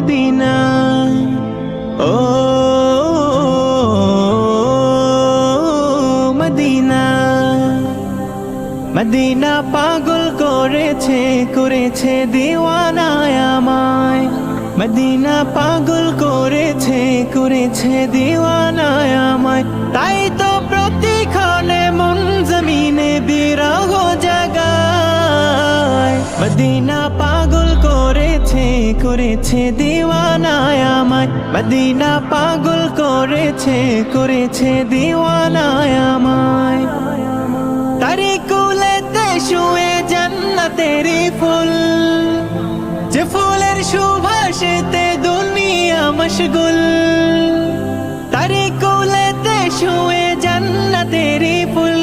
Medina. ও Medina, Medina পাগল করেছে, করেছে দিওয়ানায় আমায়। মদিনা পাগল করেছে, করেছে দিওয়ানায় আমায়। তাই তো প্রতিক্ষণে মন জমিনে বিরহ জাগায়। মদিনা পাগল করেছে, করেছে দিওয়ানায় আমায়। মদিনা পাগল করেছে, করেছে দিওয়ানায় আমায়। তারি কুলেতে শুয়ে জান্নাতেরি ফুল, যে ফুলের সুবাসেতে দুনিয়া মশগুল। তারি কুলেতে শুয়ে জান্নাতেরি ফুল,